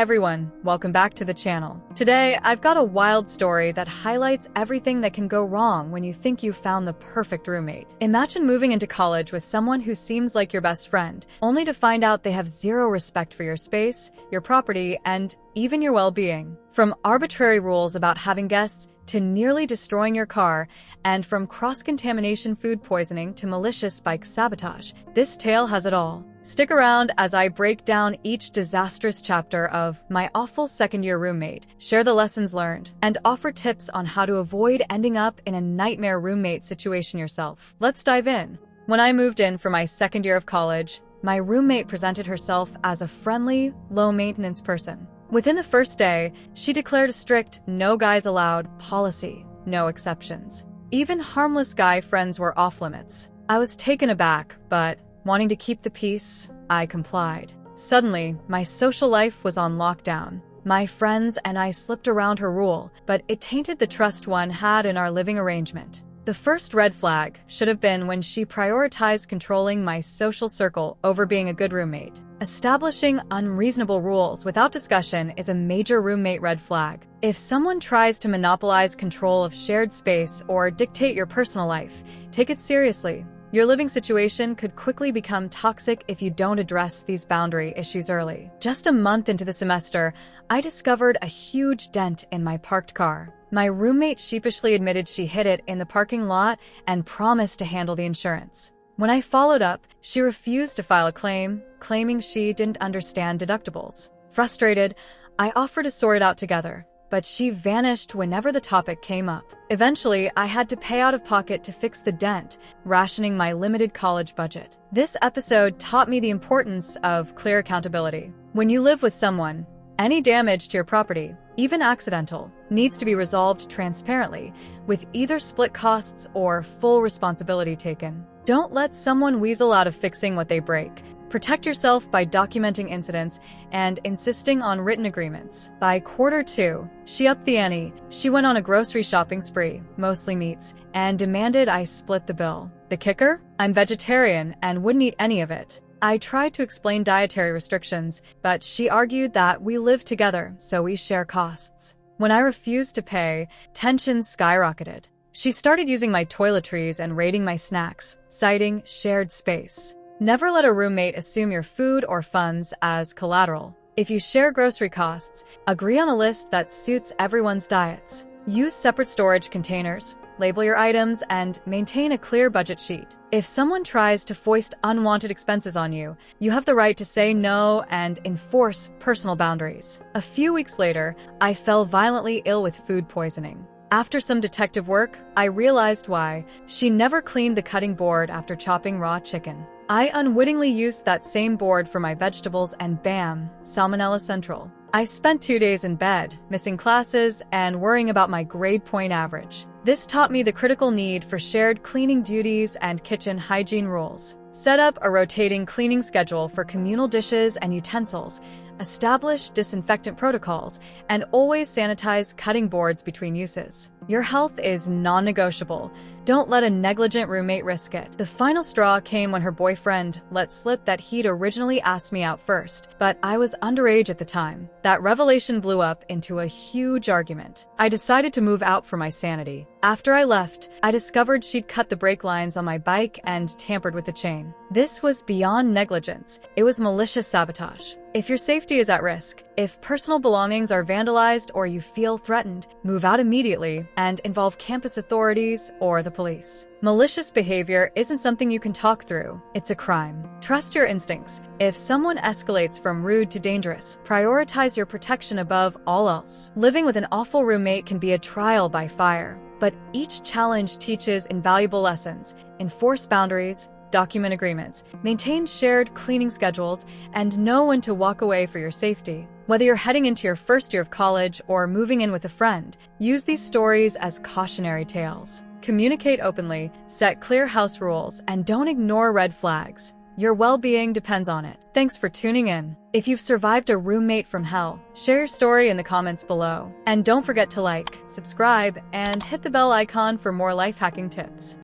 everyone, welcome back to the channel. Today, I've got a wild story that highlights everything that can go wrong when you think you've found the perfect roommate. Imagine moving into college with someone who seems like your best friend, only to find out they have zero respect for your space, your property, and even your well-being. From arbitrary rules about having guests to nearly destroying your car, and from cross-contamination food poisoning to malicious bike sabotage, this tale has it all. Stick around as I break down each disastrous chapter of My Awful Second-Year Roommate, share the lessons learned, and offer tips on how to avoid ending up in a nightmare roommate situation yourself. Let's dive in. When I moved in for my second year of college, my roommate presented herself as a friendly, low-maintenance person. Within the first day, she declared a strict no guys allowed policy, no exceptions. Even harmless guy friends were off limits. I was taken aback, but wanting to keep the peace, I complied. Suddenly, my social life was on lockdown. My friends and I slipped around her rule, but it tainted the trust one had in our living arrangement. The first red flag should have been when she prioritized controlling my social circle over being a good roommate. Establishing unreasonable rules without discussion is a major roommate red flag. If someone tries to monopolize control of shared space or dictate your personal life, take it seriously. Your living situation could quickly become toxic if you don't address these boundary issues early. Just a month into the semester, I discovered a huge dent in my parked car. My roommate sheepishly admitted she hid it in the parking lot and promised to handle the insurance. When I followed up, she refused to file a claim, claiming she didn't understand deductibles. Frustrated, I offered to sort it out together, but she vanished whenever the topic came up. Eventually, I had to pay out of pocket to fix the dent, rationing my limited college budget. This episode taught me the importance of clear accountability. When you live with someone, any damage to your property, even accidental, needs to be resolved transparently, with either split costs or full responsibility taken. Don't let someone weasel out of fixing what they break. Protect yourself by documenting incidents and insisting on written agreements. By quarter two, she upped the ante. She went on a grocery shopping spree, mostly meats, and demanded I split the bill. The kicker? I'm vegetarian and wouldn't eat any of it. I tried to explain dietary restrictions, but she argued that we live together, so we share costs. When I refused to pay, tensions skyrocketed. She started using my toiletries and raiding my snacks, citing shared space. Never let a roommate assume your food or funds as collateral. If you share grocery costs, agree on a list that suits everyone's diets. Use separate storage containers, label your items, and maintain a clear budget sheet. If someone tries to foist unwanted expenses on you, you have the right to say no and enforce personal boundaries. A few weeks later, I fell violently ill with food poisoning. After some detective work, I realized why. She never cleaned the cutting board after chopping raw chicken. I unwittingly used that same board for my vegetables and bam, Salmonella Central. I spent 2 days in bed, missing classes, and worrying about my grade point average. This taught me the critical need for shared cleaning duties and kitchen hygiene rules. Set up a rotating cleaning schedule for communal dishes and utensils, establish disinfectant protocols, and always sanitize cutting boards between uses. Your health is non-negotiable. Don't let a negligent roommate risk it. The final straw came when her boyfriend let slip that he'd originally asked me out first, but I was underage at the time. That revelation blew up into a huge argument. I decided to move out for my sanity. After I left, I discovered she'd cut the brake lines on my bike and tampered with the chain. This was beyond negligence. It was malicious sabotage. If your safety is at risk, if personal belongings are vandalized or you feel threatened, move out immediately and involve campus authorities or the police. Malicious behavior isn't something you can talk through, it's a crime. Trust your instincts. If someone escalates from rude to dangerous, prioritize your protection above all else. Living with an awful roommate can be a trial by fire, but each challenge teaches invaluable lessons. Enforce boundaries, document agreements, maintain shared cleaning schedules, and know when to walk away for your safety. Whether you're heading into your first year of college or moving in with a friend, use these stories as cautionary tales. Communicate openly, set clear house rules, and don't ignore red flags. Your well-being depends on it. Thanks for tuning in. If you've survived a roommate from hell, share your story in the comments below. And don't forget to like, subscribe, and hit the bell icon for more life hacking tips.